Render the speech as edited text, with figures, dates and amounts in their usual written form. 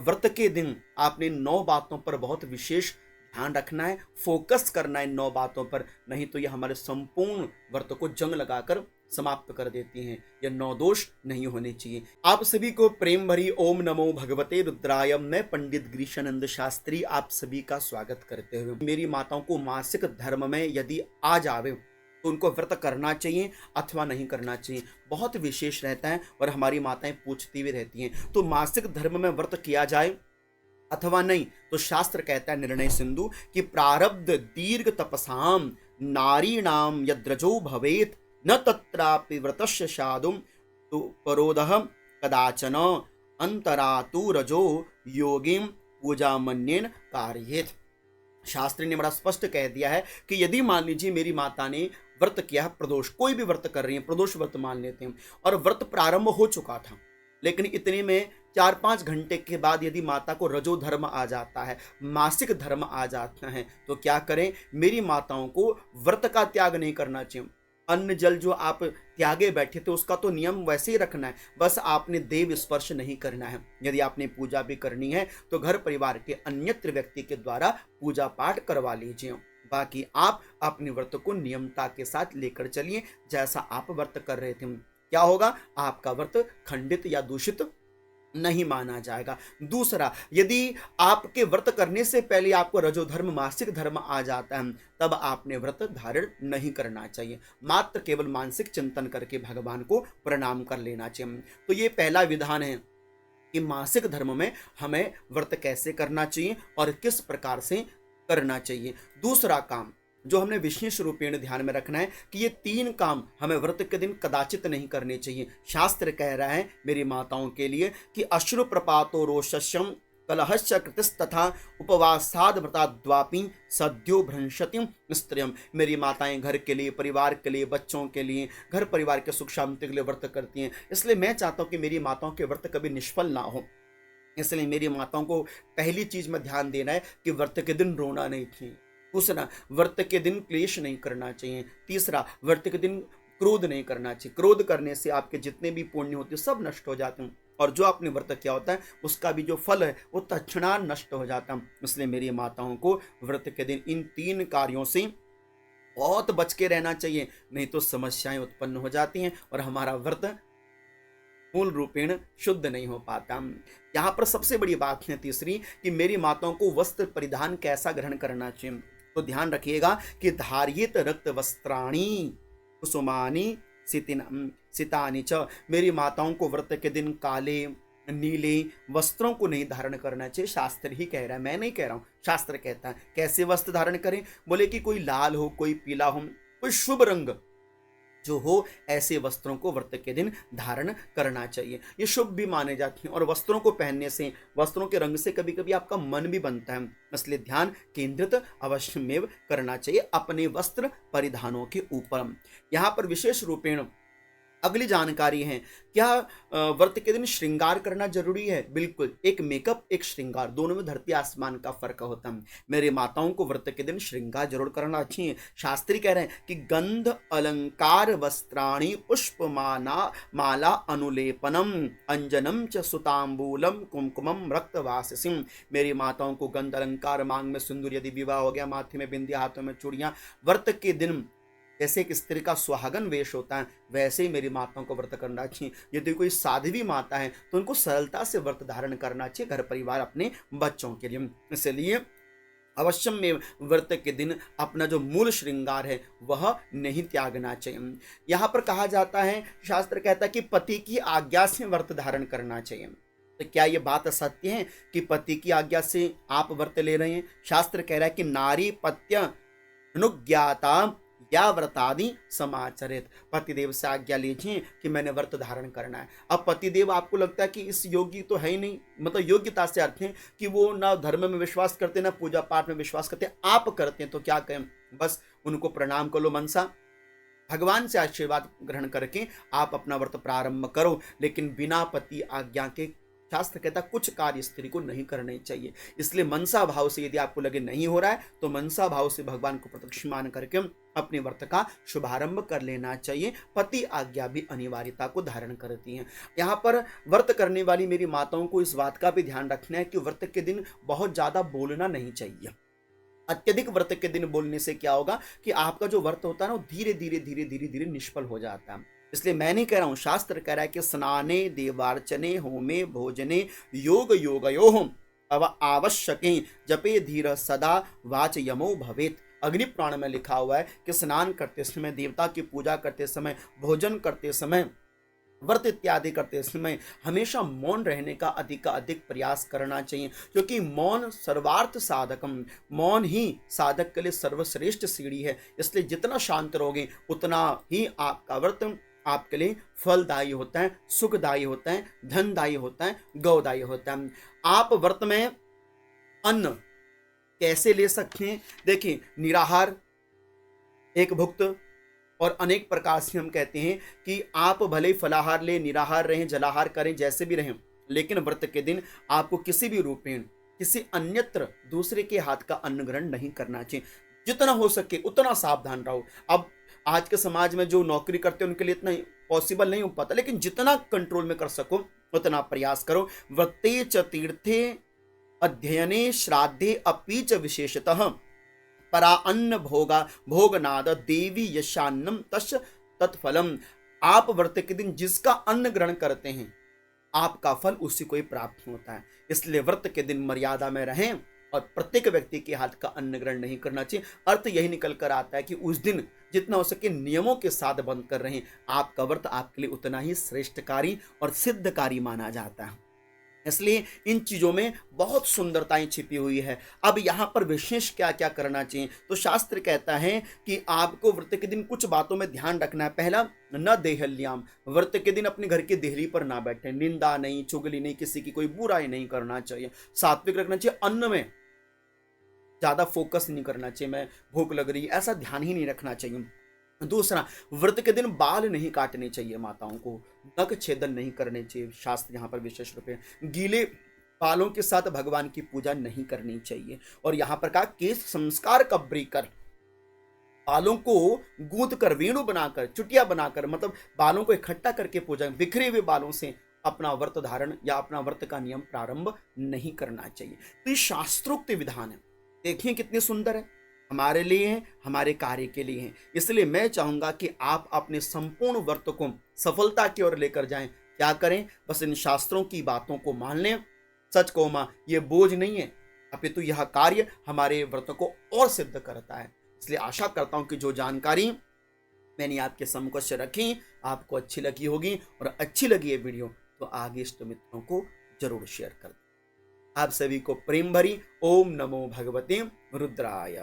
व्रत के दिन आपने 9 बातों पर बहुत विशेष ध्यान रखना है, फोकस करना है 9 बातों पर, नहीं तो ये हमारे संपूर्ण व्रत को जंग लगाकर समाप्त कर देती हैं। ये 9 दोष नहीं होने चाहिए। आप सभी को प्रेम भरी ओम नमो भगवते रुद्राय। मैं पंडित ग्रीशानंद शास्त्री आप सभी का स्वागत करते हुए, मेरी माताओं को मासिक धर्म में यदि आ जावे तो उनको व्रत करना चाहिए अथवा नहीं करना चाहिए, बहुत विशेष रहता है और हमारी माताएं पूछती भी रहती हैं। तो मासिक धर्म में व्रत किया जाए अथवा नहीं, तो शास्त्र कहता है निर्णय सिंधु कि प्रारब्ध दीर्घ तपसाम नारीणाम यद्रजो भवेत न तत्रापि व्रतस्य साधुम तो परोदह कदाचन अंतरा तु रजो योगिम पूजा मन्येन कार्येत। शास्त्र ने बड़ा स्पष्ट कह दिया है कि यदि मान लीजिए मेरी माता ने व्रत किया है, प्रदोष, कोई भी व्रत कर रही है, प्रदोष व्रत मान लेते हैं, और व्रत प्रारंभ हो चुका था, लेकिन इतने में 4-5 घंटे के बाद यदि माता को रजो धर्म आ जाता है, मासिक धर्म आ जाता है, तो क्या करें? मेरी माताओं को व्रत का त्याग नहीं करना चाहिए। अन्न जल जो आप त्यागे बैठे थे उसका तो नियम वैसे ही रखना है, बस आपने देव स्पर्श नहीं करना है। यदि आपने पूजा भी करनी है तो घर परिवार के अन्यत्र व्यक्ति के द्वारा पूजा पाठ करवा लीजिए। बाकी आप अपने व्रत को नियमता के साथ लेकर चलिए जैसा आप व्रत कर रहे थे। क्या होगा? आपका व्रत खंडित या दूषित नहीं माना जाएगा। दूसरा, यदि आपके व्रत करने से पहले आपको रजोधर्म मासिक धर्म आ जाता है, तब आपने व्रत धारण नहीं करना चाहिए, मात्र केवल मानसिक चिंतन करके भगवान को प्रणाम कर लेना चाहिए। तो ये पहला विधान है कि मासिक धर्म में हमें व्रत कैसे करना चाहिए और किस प्रकार से करना चाहिए। दूसरा काम जो हमने विशेष रूपेण ध्यान में रखना है कि ये 3 काम हमें व्रत के दिन कदाचित नहीं करने चाहिए। शास्त्र कह रहा है मेरी माताओं के लिए कि अश्रु प्रपातो रोषस्यम कलहश्च कृतिस्तथा उपवासाद व्रताद्वापि सद्यो भ्रंशतिम स्त्रियम। मेरी माताएं घर के लिए, परिवार के लिए, बच्चों के लिए, घर परिवार के सुख शांति के लिए व्रत करती हैं, इसलिए मैं चाहता हूँ कि मेरी माताओं के व्रत कभी निष्फल ना हो। इसलिए मेरी माताओं को पहली चीज में ध्यान देना है कि व्रत के दिन रोना नहीं चाहिए। दूसरा, व्रत के दिन क्लेश नहीं करना चाहिए। तीसरा, व्रत के दिन क्रोध नहीं करना चाहिए। क्रोध करने से आपके जितने भी पुण्य होते हैं सब नष्ट हो जाते हैं, और जो आपने व्रत किया होता है उसका भी जो फल है वो तत्क्षणात नष्ट हो जाता है। इसलिए मेरी माताओं को व्रत के दिन इन 3 कार्यों से बहुत बच के रहना चाहिए, नहीं तो समस्याएं उत्पन्न हो जाती हैं और हमारा व्रत मूल रूपेण शुद्ध नहीं हो पाता। यहाँ पर सबसे बड़ी बात है तीसरी कि मेरी माताओं को वस्त्र परिधान कैसा ग्रहण करना चाहिए। तो ध्यान रखिएगा कि धारित रक्त वस्त्राणी कुसुमानी सितानी च। मेरी माताओं को व्रत के दिन काले नीले वस्त्रों को नहीं धारण करना चाहिए। शास्त्र ही कह रहा है, मैं नहीं कह रहा हूँ, शास्त्र कहता है। कैसे वस्त्र धारण करें? बोले कि कोई लाल हो, कोई पीला हो, कोई शुभ रंग जो हो, ऐसे वस्त्रों को व्रत के दिन धारण करना चाहिए। ये शुभ भी माने जाते हैं और वस्त्रों को पहनने से, वस्त्रों के रंग से कभी कभी आपका मन भी बनता है, इसलिए ध्यान केंद्रित अवश्यमेव करना चाहिए अपने वस्त्र परिधानों के ऊपर। यहाँ पर विशेष रूपेण अगली जानकारी है, क्या व्रत के दिन श्रृंगार करना जरूरी है? बिल्कुल। एक मेकअप, एक श्रृंगार, दोनों में धरती आसमान का फर्क होता है। मेरी माताओं को व्रत के दिन श्रृंगार जरूर करना चाहिए। शास्त्री कह रहे हैं कि गंध अलंकार वस्त्राणि पुष्पमाना माला अनुलेपनम अंजनम च सुतांबूलम कुमकुमम रक्तवासिसीम। मेरी माताओं को गंध अलंकार, मांग में सिंदूर, यदि विवाह हो गया माथे में बिंदिया, हाथों में चूड़ियां, व्रत के दिन जैसे एक स्त्री का सुहागन वेश होता है वैसे ही मेरी माताओं को व्रत करना चाहिए। यदि कोई साध्वी माता है तो उनको सरलता से व्रत धारण करना चाहिए, घर परिवार, अपने बच्चों के लिए। इसलिए अवश्य में व्रत के दिन अपना जो मूल श्रृंगार है वह नहीं त्यागना चाहिए। यहाँ पर कहा जाता है, शास्त्र कहता है कि पति की आज्ञा से व्रत धारण करना चाहिए। तो क्या ये बात सत्य है कि पति की आज्ञा से आप व्रत ले रहे हैं? शास्त्र कह रहा है कि नारी पत्य अनुज्ञाता या व्रतादि समाचरित। पतिदेव से आज्ञा लीजिए कि मैंने व्रत धारण करना है। अब पतिदेव आपको लगता है कि इस योगी तो है ही नहीं, मतलब योग्यता से अर्थ है कि वो ना धर्म में विश्वास करते, ना पूजा पाठ में विश्वास करते, आप करते हैं, तो क्या कहें? बस उनको प्रणाम कर लो मनसा, भगवान से आशीर्वाद ग्रहण करके आप अपना व्रत प्रारंभ करो, लेकिन बिना पति आज्ञा के शास्त्र कहता है कुछ कार्य स्त्री को नहीं करने चाहिए। इसलिए मनसा भाव से यदि आपको लगे नहीं हो रहा है तो मनसा भाव से भगवान को प्रत्यक्ष मान करके अपने व्रत का शुभारंभ कर लेना चाहिए। पति आज्ञा भी अनिवार्यता को धारण करती है। यहाँ पर व्रत करने वाली मेरी माताओं को इस बात का भी ध्यान रखना है कि व्रत के दिन बहुत ज्यादा बोलना नहीं चाहिए। अत्यधिक व्रत के दिन बोलने से क्या होगा कि आपका जो व्रत होता है ना वो धीरे धीरे धीरे धीरे धीरे निष्फल हो जाता है। इसलिए मैं नहीं कह रहा हूं, शास्त्र कह रहा है कि स्नाने देवार्चने होमे भोजने योग योगयोः अव आवश्यके जपे धीर सदा वाच यमो भवेत। अग्नि पुराण में लिखा हुआ है कि स्नान करते समय, देवता की पूजा करते समय, भोजन करते समय, व्रत इत्यादि करते समय हमेशा मौन रहने का अधिक प्रयास करना चाहिए, क्योंकि मौन सर्वार्थ साधकम, मौन ही साधक के लिए सर्वश्रेष्ठ सीढ़ी है। इसलिए जितना शांत रहोगे उतना ही आपका व्रत आपके लिए फलदायी होता है, सुखदायी होता है, धनदायी होता है, गौदायी होता है। आप व्रत में अन्न कैसे ले सकते हैं? देखिए, निराहार, एक भुक्त और अनेक प्रकार से हम कहते हैं कि आप भले फलाहार ले, निराहार रहें, जलाहार करें, जैसे भी रहें, लेकिन व्रत के दिन आपको किसी भी रूप में किसी अन्यत्र दूसरे के हाथ का अन्न ग्रहण नहीं करना चाहिए। जितना हो सके उतना सावधान रहो। अब आज के समाज में जो नौकरी करते हैं उनके लिए इतना पॉसिबल नहीं हो पाता, लेकिन जितना कंट्रोल में कर सको उतना प्रयास करो। व्रते च तीर्थे अध्ययने श्राद्धे अपि च विशेषतः परा अन्न भोगा भोगनाद देवी यशान्नम तस् तत्फलम। आप व्रत के दिन जिसका अन्न ग्रहण करते हैं आपका फल उसी को ही प्राप्त होता है। इसलिए व्रत के दिन मर्यादा में रहें और प्रत्येक व्यक्ति के हाथ का अन्न ग्रहण नहीं करना चाहिए। अर्थ यही निकल कर आता है कि उस दिन जितना हो सके नियमों के साथ बंद कर रहे हैं। आपका व्रत आपके लिए उतना ही श्रेष्ठकारी और सिद्धकारी माना जाता है। इसलिए इन चीजों में बहुत सुंदरताएं छिपी हुई है। अब यहाँ पर विशेष क्या क्या करना चाहिए, तो शास्त्र कहता है कि आपको व्रत के दिन कुछ बातों में ध्यान रखना है। पहला, न देहल्याम, व्रत के दिन अपने घर की देहली पर ना बैठे, निंदा नहीं, चुगली नहीं, किसी की कोई बुराई नहीं करना चाहिए। सात्विक रखना चाहिए, अन्न में ज्यादा फोकस नहीं करना चाहिए, मैं भूख लग रही ऐसा ध्यान ही नहीं रखना चाहिए। दूसरा, व्रत के दिन बाल नहीं काटने चाहिए, माताओं को नख छेदन नहीं करने चाहिए। शास्त्र यहाँ पर विशेष रूप में गीले बालों के साथ भगवान की पूजा नहीं करनी चाहिए। और यहाँ पर कहा केश संस्कार कब्री कर, बालों को गूंथ कर, वेणु बनाकर, चुटिया बनाकर, मतलब बालों को इकट्ठा करके पूजा, बिखरे हुए बालों से अपना व्रत धारण या अपना व्रत का नियम प्रारंभ नहीं करना चाहिए। तो ये शास्त्रोक्त विधान है, देखिए कितने सुंदर है, हमारे लिए हैं, हमारे कार्य के लिए हैं। इसलिए मैं चाहूंगा कि आप अपने संपूर्ण व्रत को सफलता की ओर लेकर जाएं। क्या करें? बस इन शास्त्रों की बातों को मान लें। सच को मां, ये बोझ नहीं है, अपितु यह कार्य हमारे व्रत को और सिद्ध करता है। इसलिए आशा करता हूं कि जो जानकारी मैंने आपके समक्ष रखी आपको अच्छी लगी होगी, और अच्छी लगी ये वीडियो तो आगे इष्ट मित्रों को जरूर शेयर कर। आप सभी को प्रेम भरी ओम नमो भगवते रुद्राय।